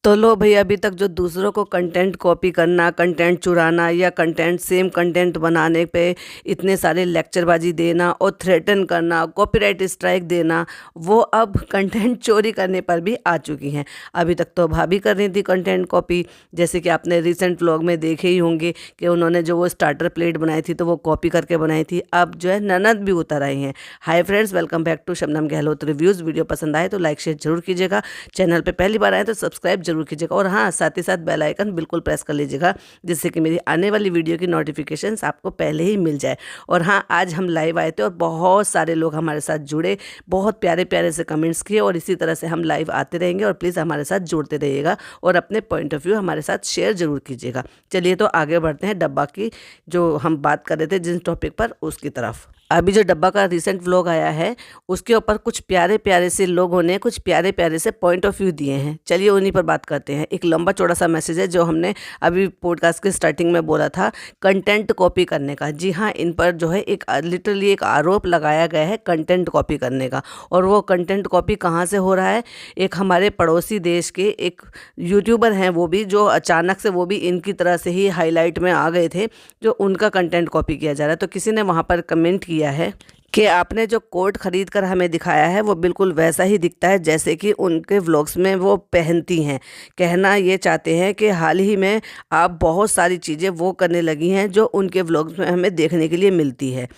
तो लो भई, अभी तक जो दूसरों को कंटेंट कॉपी करना, कंटेंट चुराना या कंटेंट सेम कंटेंट बनाने पे इतने सारे लेक्चरबाजी देना और थ्रेटन करना, कॉपीराइट स्ट्राइक देना, वो अब कंटेंट चोरी करने पर भी आ चुकी हैं। अभी तक तो भाभी कर रही थी कंटेंट कॉपी, जैसे कि आपने रिसेंट व्लॉग में देखे ही होंगे कि उन्होंने जो वो स्टार्टर प्लेट बनाई थी तो वो कॉपी करके बनाई थी। अब जो है ननद भी उतर आई हैं। Hi friends, welcome back to Shabnam Gehlot reviews. Video पसंद आए तो लाइक शेयर जरूर कीजिएगा। चैनल पे पहली बार आए तो सब्सक्राइब जरूर कीजिएगा और हाँ, साथ ही साथ बेल आइकन बिल्कुल प्रेस कर लीजिएगा, जिससे कि मेरी आने वाली वीडियो की नोटिफिकेशंस आपको पहले ही मिल जाए। और हाँ, आज हम लाइव आए थे और बहुत सारे लोग हमारे साथ जुड़े, बहुत प्यारे प्यारे से कमेंट्स किए और इसी तरह से हम लाइव आते रहेंगे। और प्लीज़ हमारे साथ जुड़ते रहिएगा और अपने पॉइंट ऑफ व्यू हमारे साथ शेयर जरूर कीजिएगा। चलिए तो आगे बढ़ते हैं डब्बा की जो हम बात कर रहे थे जिस टॉपिक पर, उसकी तरफ। अभी जो डब्बा का रिसेंट व्लॉग आया है उसके ऊपर कुछ प्यारे प्यारे से लोगों ने कुछ प्यारे प्यारे से पॉइंट ऑफ व्यू दिए हैं। चलिए उन्हीं पर बात करते हैं। एक लंबा चौड़ा सा मैसेज है जो हमने अभी पॉडकास्ट के स्टार्टिंग में बोला था, कंटेंट कॉपी करने का। जी हाँ, इन पर जो है एक लिटरली एक आरोप लगाया गया है कंटेंट कॉपी करने का। और वो कंटेंट कॉपी कहाँ से हो रहा है? एक हमारे पड़ोसी देश के एक यूट्यूबर हैं, वो भी जो अचानक से वो भी इनकी तरह से ही हाईलाइट में आ गए थे, जो उनका कंटेंट कॉपी किया जा रहा है। तो किसी ने वहाँ पर कमेंट किया है कि आपने जो कोट खरीद कर हमें दिखाया है वो बिल्कुल वैसा ही दिखता है जैसे कि उनके व्लॉग्स में वो पहनती हैं। कहना ये चाहते हैं कि हाल ही में आप बहुत सारी चीज़ें वो करने लगी हैं जो उनके व्लॉग्स में हमें देखने के लिए मिलती है।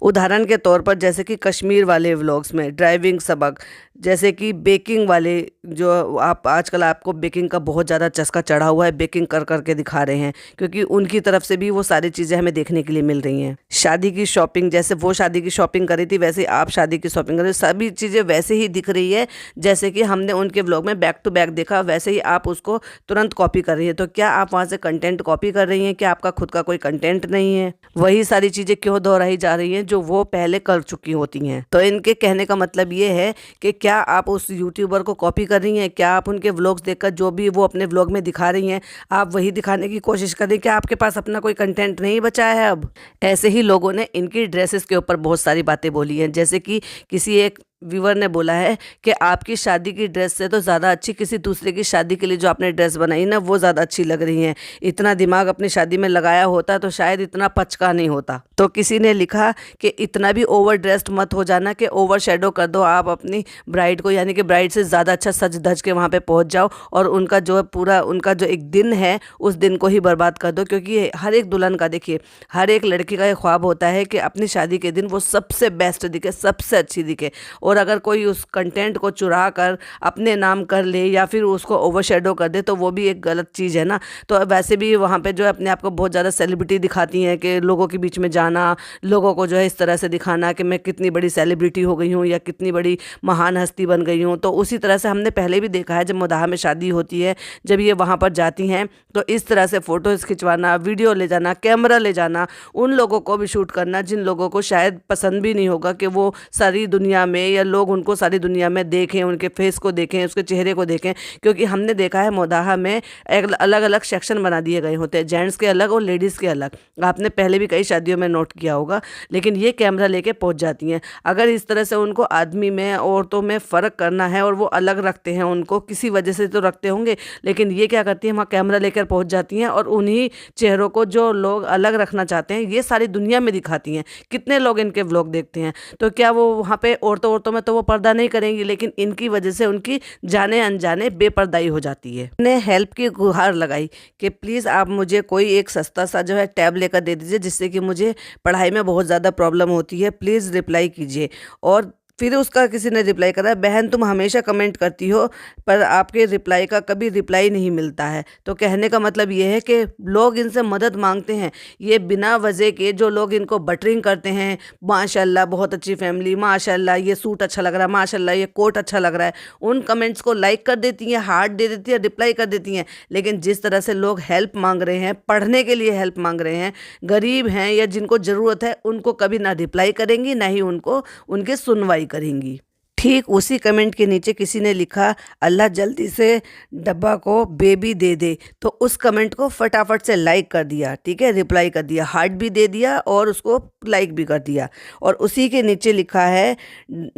उदाहरण के तौर पर जैसे कि कश्मीर वाले व्लॉग्स में ड्राइविंग सबक, जैसे कि बेकिंग वाले, जो आप आजकल आपको बेकिंग का बहुत ज़्यादा चस्का चढ़ा हुआ है, बेकिंग कर करके दिखा रहे हैं क्योंकि उनकी तरफ से भी वो सारी चीज़ें हमें देखने के लिए मिल रही हैं। शादी की शॉपिंग, जैसे वो शादी की शॉपिंग करी थी वैसे ही आप शादी की शॉपिंग कर रहे हो, सभी चीज़ें वैसे ही दिख रही है जैसे कि हमने उनके व्लॉग में बैक टू बैक देखा, वैसे ही आप उसको तुरंत कॉपी कर रही है। तो क्या आप वहाँ से कंटेंट कॉपी कर रही हैं? क्या आपका खुद का कोई कंटेंट नहीं है? वही सारी चीज़ें क्यों दोहराई जा रही हैं जो वो पहले कर चुकी होती हैं? तो इनके कहने का मतलब ये है कि क्या आप उस यूट्यूबर को कॉपी कर रही हैं? क्या आप उनके व्लॉग्स देखकर जो भी वो अपने व्लॉग में दिखा रही हैं आप वही दिखाने की कोशिश कर रही हैं? क्या आपके पास अपना कोई कंटेंट नहीं बचा है अब? ऐसे ही लोगों ने इनकी ड्रेसेस के ऊपर बहुत सारी बातें बोली हैं। जैसे कि किसी एक व्यूवर ने बोला है कि आपकी शादी की ड्रेस से तो ज़्यादा अच्छी किसी दूसरे की शादी के लिए जो आपने ड्रेस बनाई ना वो ज़्यादा अच्छी लग रही हैं। इतना दिमाग अपनी शादी में लगाया होता तो शायद इतना पचका नहीं होता। तो किसी ने लिखा कि इतना भी ओवर ड्रेस्ड मत हो जाना कि ओवर शेडो कर दो आप अपनी ब्राइड को, यानी कि ब्राइड से ज़्यादा अच्छा सज धज के वहाँ पे पहुँच जाओ और उनका जो है पूरा उनका जो एक दिन है उस दिन को ही बर्बाद कर दो। क्योंकि हर एक दुल्हन का, देखिए, हर एक लड़की का ये ख्वाब होता है कि अपनी शादी के दिन वो सबसे बेस्ट दिखे, सबसे अच्छी दिखे। और अगर कोई उस कंटेंट को चुरा कर अपने नाम कर ले या फिर उसको ओवरशैडो कर दे तो वो भी एक गलत चीज़ है ना। तो वैसे भी वहाँ पे जो है अपने आप को बहुत ज़्यादा सेलिब्रिटी दिखाती हैं कि लोगों के बीच में जाना, लोगों को जो है इस तरह से दिखाना कि मैं कितनी बड़ी सेलिब्रिटी हो गई हूँ या कितनी बड़ी महान हस्ती बन गई हूँ। तो उसी तरह से हमने पहले भी देखा है, जब मुदाहा में शादी होती है, जब ये वहाँ पर जाती हैं तो इस तरह से फ़ोटोज़ खिंचवाना, वीडियो ले जाना, कैमरा ले जाना, उन लोगों को भी शूट करना जिन लोगों को शायद पसंद भी नहीं होगा कि वो सारी दुनिया में या लोग उनको सारी दुनिया में देखें, उनके फेस को देखें, उसके चेहरे को देखें। क्योंकि हमने देखा है मुदाहा में एक अलग अलग सेक्शन बना दिए गए होते हैं, जेंट्स के अलग और लेडीज़ के अलग। आपने पहले भी कई शादियों में नोट किया होगा। लेकिन ये कैमरा लेके पहुंच जाती हैं। अगर इस तरह से उनको आदमी में औरतों में फ़र्क करना है और वो अलग रखते हैं, उनको किसी वजह से तो रखते होंगे, लेकिन ये क्या करती हैं, वहाँ कैमरा लेकर पहुँच जाती हैं और उन्हीं चेहरों को जो लोग अलग रखना चाहते हैं ये सारी दुनिया में दिखाती हैं। कितने लोग इनके व्लॉग देखते हैं। तो क्या वो वहाँ पे औरतों में तो वो पर्दा नहीं करेंगी, लेकिन इनकी वजह से उनकी जाने अनजाने बेपर्दाई हो जाती है। ने हेल्प की गुहार लगाई कि प्लीज़ आप मुझे कोई एक सस्ता सा जो है टैब लेकर दे दीजिए, जिससे कि मुझे पढ़ाई में बहुत ज़्यादा प्रॉब्लम होती है, प्लीज़ रिप्लाई कीजिए। और फिर उसका किसी ने रिप्लाई करा, बहन तुम हमेशा कमेंट करती हो पर आपके रिप्लाई का कभी रिप्लाई नहीं मिलता है। तो कहने का मतलब ये है कि लोग इनसे मदद मांगते हैं, ये बिना वजह के जो लोग इनको बटरिंग करते हैं, माशाल्लाह बहुत अच्छी फैमिली, माशाल्लाह ये सूट अच्छा लग रहा है, माशाल्लाह ये कोट अच्छा लग रहा है, उन कमेंट्स को लाइक कर देती हैं, हार्ट दे देती है, रिप्लाई कर देती हैं। लेकिन जिस तरह से लोग हेल्प मांग रहे हैं, पढ़ने के लिए हेल्प मांग रहे हैं, गरीब हैं या जिनको ज़रूरत है, उनको कभी ना रिप्लाई करेंगी ना ही उनको उनकी सुनवाई करेंगी। ठीक उसी कमेंट के नीचे किसी ने लिखा, अल्लाह जल्दी से डब्बा को बेबी दे दे। तो उस कमेंट को फटाफट से लाइक कर दिया, ठीक है, रिप्लाई कर दिया, हार्ट भी दे दिया और उसको लाइक भी कर दिया। और उसी के नीचे लिखा है,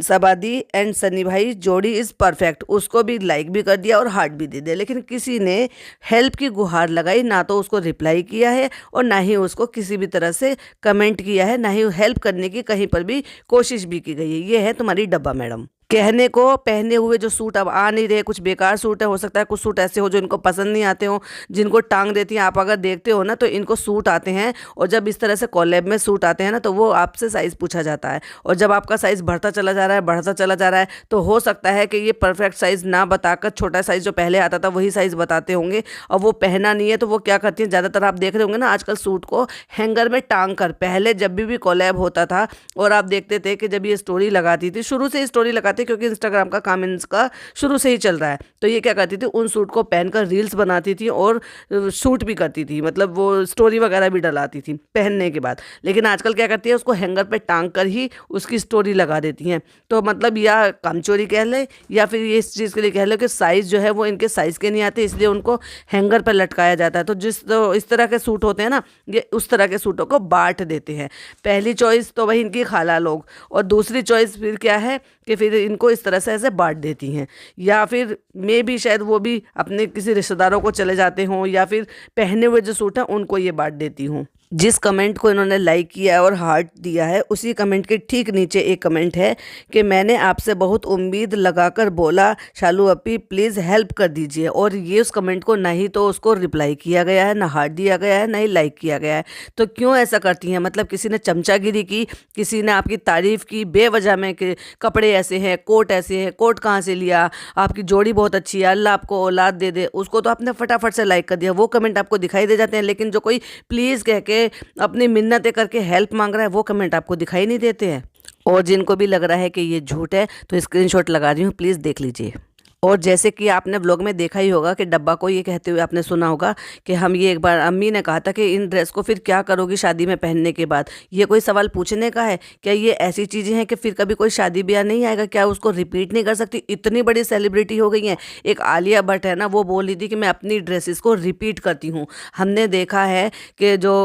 सबादी एंड सनी भाई जोड़ी इज़ परफेक्ट, उसको भी लाइक भी कर दिया और हार्ट भी दे दिया। लेकिन किसी ने हेल्प की गुहार लगाई, ना तो उसको रिप्लाई किया है और ना ही उसको किसी भी तरह से कमेंट किया है, ना ही हेल्प करने की कहीं पर भी कोशिश भी की गई है। ये है तुम्हारी डब्बा मैडम। कहने को पहने हुए जो सूट अब आ नहीं रहे, कुछ बेकार सूट है, हो सकता है कुछ सूट ऐसे हो जो इनको पसंद नहीं आते हो, जिनको टांग देती हैं। आप अगर देखते हो ना तो इनको सूट आते हैं, और जब इस तरह से कॉलेब में सूट आते हैं ना तो वो आपसे साइज़ पूछा जाता है, और जब आपका साइज़ बढ़ता चला जा रहा है, बढ़ता चला जा रहा है, तो हो सकता है कि ये परफेक्ट साइज़ ना बताकर छोटा साइज़ जो पहले आता था वही साइज़ बताते होंगे, और वो पहना नहीं है। तो वो क्या करती हैं, ज़्यादातर आप देख रहे होंगे ना आजकल सूट को हैंगर में टांग कर, पहले जब भी कॉलेब होता था और आप देखते थे कि जब ये स्टोरी लगाती थी, शुरू से स्टोरी लगाती, क्योंकि इंस्टाग्राम का काम इनका शुरू से ही चल रहा है, तो ये क्या करती थी, उन सूट को पहनकर रील्स बनाती थी और शूट भी करती थी, मतलब वो स्टोरी वगैरह भी डलाती थी पहनने के बाद। लेकिन आजकल क्या करती है, उसको हैंगर पे टांग कर ही उसकी स्टोरी लगा देती हैं। तो मतलब या कामचोरी कह ले, या फिर ये इस चीज़ के लिए कह लो कि साइज़ जो है वो इनके साइज़ के नहीं आते, इसलिए उनको हैंगर पर लटकाया जाता है। तो इस तरह के सूट होते हैं ना, ये उस तरह के सूटों को बांट देते हैं। पहली चॉइस तो वही इनकी खाला लोग, और दूसरी चॉइस फिर क्या है कि फिर इनको इस तरह से ऐसे बांट देती हैं, या फिर मे भी शायद वो भी अपने किसी रिश्तेदारों को चले जाते हों, या फिर पहने हुए जो सूट हैं उनको ये बांट देती हूँ। जिस कमेंट को इन्होंने लाइक किया है और हार्ट दिया है, उसी कमेंट के ठीक नीचे एक कमेंट है कि मैंने आपसे बहुत उम्मीद लगाकर बोला शालू अपी प्लीज़ हेल्प कर दीजिए, और ये उस कमेंट को ना ही तो उसको रिप्लाई किया गया है, ना हार्ट दिया गया है, ना ही लाइक किया गया है। तो क्यों ऐसा करती हैं, मतलब किसी ने चमचागिरी की, किसी ने आपकी तारीफ़ की बेवजह में कि कपड़े ऐसे हैं, कोट ऐसे हैं, कोट कहाँ से लिया, आपकी जोड़ी बहुत अच्छी है, अल्लाह आपको औलाद दे दे, उसको तो आपने फटाफट से लाइक कर दिया, वो कमेंट आपको दिखाई दे जाते हैं। लेकिन जो कोई प्लीज़ कह के अपनी मिन्नतें करके हेल्प मांग रहा है, वो कमेंट आपको दिखाई नहीं देते हैं। और जिनको भी लग रहा है कि ये झूठ है तो स्क्रीनशॉट लगा रही हूँ, प्लीज़ देख लीजिए। और जैसे कि आपने व्लॉग में देखा ही होगा कि डब्बा को ये कहते हुए आपने सुना होगा कि हम ये एक बार अम्मी ने कहा था कि इन ड्रेस को फिर क्या करोगी शादी में पहनने के बाद। ये कोई सवाल पूछने का है क्या? ये ऐसी चीज़ें हैं कि फिर कभी कोई शादी ब्याह नहीं आएगा क्या? उसको रिपीट नहीं कर सकती? इतनी बड़ी सेलिब्रिटी हो गई हैं। एक आलिया भट्ट है ना, वो बोल रही थी कि मैं अपनी ड्रेसेस को रिपीट करती हूँ। हमने देखा है कि जो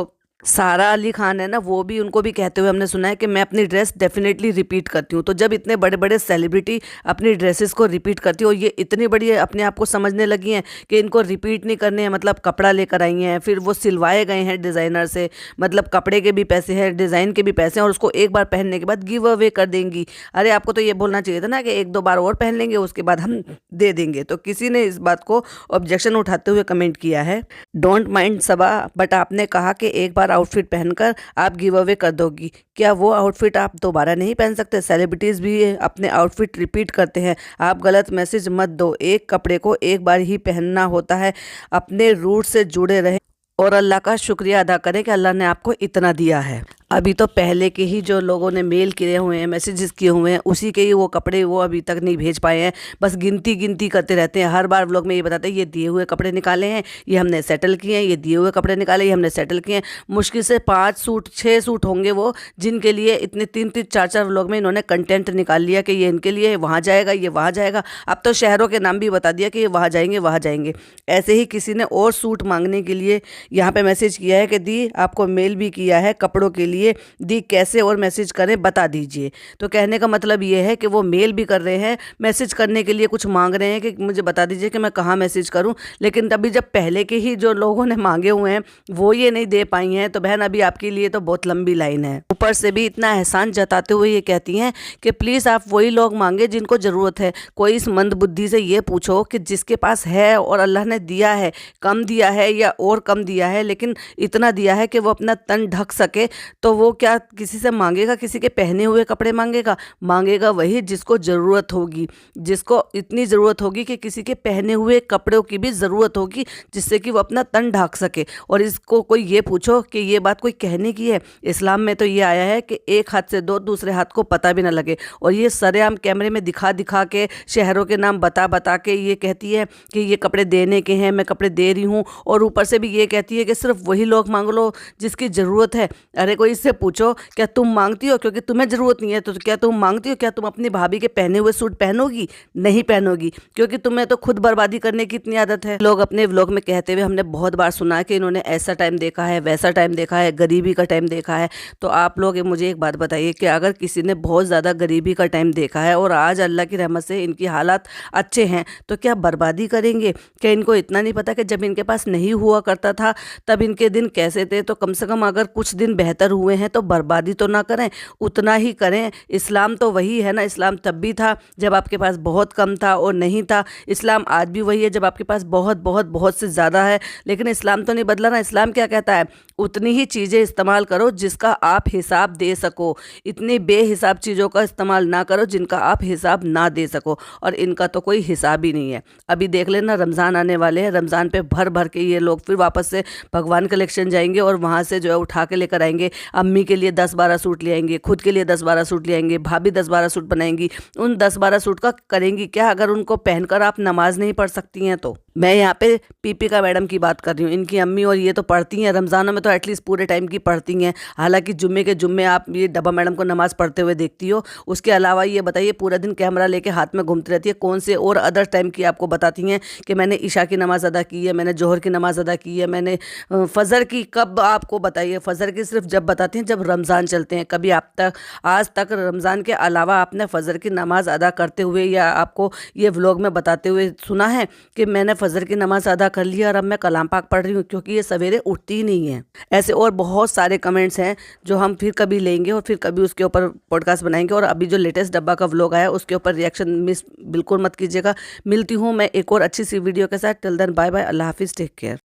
सारा अली खान है ना, वो भी, उनको भी कहते हुए हमने सुना है कि मैं अपनी ड्रेस डेफिनेटली रिपीट करती हूँ। तो जब इतने बड़े बड़े सेलिब्रिटी अपनी ड्रेसेस को रिपीट करती हो, ये इतनी बड़ी अपने आप को समझने लगी हैं कि इनको रिपीट नहीं करने हैं, मतलब कपड़ा लेकर आई हैं, फिर वो सिलवाए गए हैं डिज़ाइनर से, मतलब कपड़े के भी पैसे हैं, डिज़ाइन के भी पैसे हैं, और उसको एक बार पहनने के बाद गिव अवे कर देंगी। अरे आपको तो ये बोलना चाहिए था ना कि एक दो बार और पहन लेंगे, उसके बाद हम दे देंगे। तो किसी ने इस बात को ऑब्जेक्शन उठाते हुए कमेंट किया है, डोंट माइंड सबा, बट आपने कहा कि एक बार आउटफिट पहनकर आप गिव अवे कर दोगी, क्या वो आउटफिट आप दोबारा नहीं पहन सकते? सेलिब्रिटीज़ भी अपने आउटफिट रिपीट करते हैं, आप गलत मैसेज मत दो। एक कपड़े को एक बार ही पहनना होता है, अपने रूट से जुड़े रहें और अल्लाह का शुक्रिया अदा करें कि अल्लाह ने आपको इतना दिया है। अभी तो पहले के ही जो लोगों ने मेल किए हुए हैं, मैसेजेस किए हुए हैं, उसी के ही वो कपड़े वो अभी तक नहीं भेज पाए हैं। बस गिनती करते रहते हैं। हर बार व्लॉग में ये बताते हैं ये दिए हुए कपड़े निकाले हैं, ये हमने सेटल किए हैं, ये दिए हुए कपड़े निकाले, ये हमने सेटल किए हैं। मुश्किल से 5 सूट 6 सूट होंगे वो, जिनके लिए इतने 3-3 4-4 व्लॉग में इन्होंने कंटेंट निकाल लिया कि ये इनके लिए वहाँ जाएगा, ये वहाँ जाएगा। अब तो शहरों के नाम भी बता दिया कि ये वहाँ जाएंगे, वहाँ जाएंगे। ऐसे ही किसी ने और सूट मांगने के लिए यहाँ पे मैसेज किया है कि दी आपको मेल भी किया है कपड़ों के लिए, दी कैसे और मैसेज करें बता दीजिए। तो कहने का मतलब ये है कि वो मेल भी कर रहे हैं, मैसेज करने के लिए कुछ मांग रहे हैं कि मुझे बता दीजिए कि मैं कहाँ मैसेज करूं। लेकिन तभी जब पहले के ही जो लोगों ने मांगे हुए हैं वो ये नहीं दे पाई हैं, तो बहन अभी आपके लिए तो बहुत लंबी लाइन है। ऊपर से भी इतना एहसान जताते हुए ये कहती हैं कि प्लीज़ आप वही लोग मांगे जिनको ज़रूरत है। कोई इस मंद बुद्धि से ये पूछो कि जिसके पास है और अल्लाह ने दिया है, कम दिया है या और कम दिया है, लेकिन इतना दिया है कि वो अपना तन ढक सके, तो वो क्या किसी से मांगेगा? किसी के पहने हुए कपड़े मांगेगा? मांगेगा वही जिसको ज़रूरत होगी, जिसको इतनी ज़रूरत होगी कि किसी के पहने हुए कपड़ों की भी ज़रूरत होगी, जिससे कि वो अपना तन ढक सके। और इसको कोई ये पूछो कि ये बात कोई कहने की है? इस्लाम में तो ये आया है कि एक हाथ से दो, दूसरे हाथ को पता भी ना लगे। और ये सरेआम कैमरे में दिखा दिखा के, शहरों के नाम बता बता के ये कहती है कि ये कपड़े देने के हैं, मैं कपड़े दे रही हूँ। और ऊपर से भी ये कहती है कि सिर्फ वही लोग मांग लो जिसकी ज़रूरत है। अरे कोई इससे पूछो क्या तुम मांगती हो, क्योंकि तुम्हें ज़रूरत नहीं है तो क्या तुम मांगती हो, क्या तुम अपनी भाभी के पहने हुए सूट पहनोगी? नहीं पहनोगी, क्योंकि तुम्हें तो खुद बर्बादी करने की इतनी आदत है। लोग अपने व्लॉग में कहते हुए हमने बहुत बार सुना है कि इन्होंने ऐसा टाइम देखा है, वैसा टाइम देखा है, गरीबी का टाइम देखा है। तो आप लोग मुझे एक बात बताइए कि अगर किसी ने बहुत ज़्यादा गरीबी का टाइम देखा है और आज अल्लाह की रहमत से इनकी हालात अच्छे हैं, तो क्या बर्बादी करेंगे? क्या इनको इतना नहीं पता कि जब इनके पास नहीं हुआ करता था तब इनके दिन कैसे थे? तो कम से कम अगर कुछ दिन बेहतर हुए हैं तो बर्बादी तो ना करें, उतना ही करें। इस्लाम तो वही है ना, इस्लाम तब भी था जब आपके पास बहुत कम था और नहीं था। इस्लाम आज भी वही है जब आपके पास बहुत बहुत बहुत से ज़्यादा है। लेकिन इस्लाम तो नहीं बदला ना। इस्लाम क्या कहता है? उतनी ही चीज़ें इस्तेमाल करो जिसका आप हिसाब दे सको, इतनी बेहिसाब चीज़ों का इस्तेमाल ना करो जिनका आप हिसाब ना दे सको। और इनका तो कोई हिसाब ही नहीं है। अभी देख लेना, रमज़ान आने वाले हैं, रमज़ान पे भर भर के ये लोग फिर वापस से भगवान कलेक्शन जाएंगे और वहाँ से जो है उठा के लेकर आएंगे। अम्मी के लिए 10-12 सूट ले आएंगे, खुद के लिए 10-12 सूट ले आएंगे, भाभी 10-12 सूट बनाएंगी। उन 10-12 सूट का करेंगी क्या अगर उनको पहनकर आप नमाज नहीं पढ़ सकती हैं तो? मैं यहाँ पे पीपिका मैडम की बात कर रही हूँ। इनकी अम्मी और ये तो पढ़ती हैं, रमज़ानों में तो एटलीस्ट पूरे टाइम की पढ़ती हैं। हालांकि जुम्मे के जुम्मे आप ये डब्बा मैडम को नमाज़ पढ़ते हुए देखती हो। उसके अलावा ये बताइए, पूरा दिन कैमरा लेके हाथ में घूमती रहती है। कौन से और अदर टाइम की आपको बताती हैं कि मैंने इशा की नमाज़ अदा की है, मैंने जोहर की नमाज़ अदा की है, मैंने फ़जर की? कब आपको बताइए? फ़जर की सिर्फ जब बताती हैं जब रमज़ान चलते हैं। कभी आप तक आज तक रमज़ान के अलावा आपने फ़जर की नमाज़ अदा करते हुए या आपको ये व्लॉग में बताते हुए सुना है कि मैंने फ़जर की नमाज़ अदा कर लिया और अब मैं कलाम पाक पढ़ रही हूँ? क्योंकि ये सवेरे उठती ही नहीं है। ऐसे और बहुत सारे कमेंट्स हैं जो हम फिर कभी लेंगे और फिर कभी उसके ऊपर पॉडकास्ट बनाएंगे। और अभी जो लेटेस्ट डब्बा का व्लॉग आया उसके ऊपर रिएक्शन मिस बिल्कुल मत कीजिएगा। मिलती हूँ मैं एक और अच्छी सी वीडियो के साथ। टिल देन बाय बाय, अल्लाह हाफिज़, टेक केयर।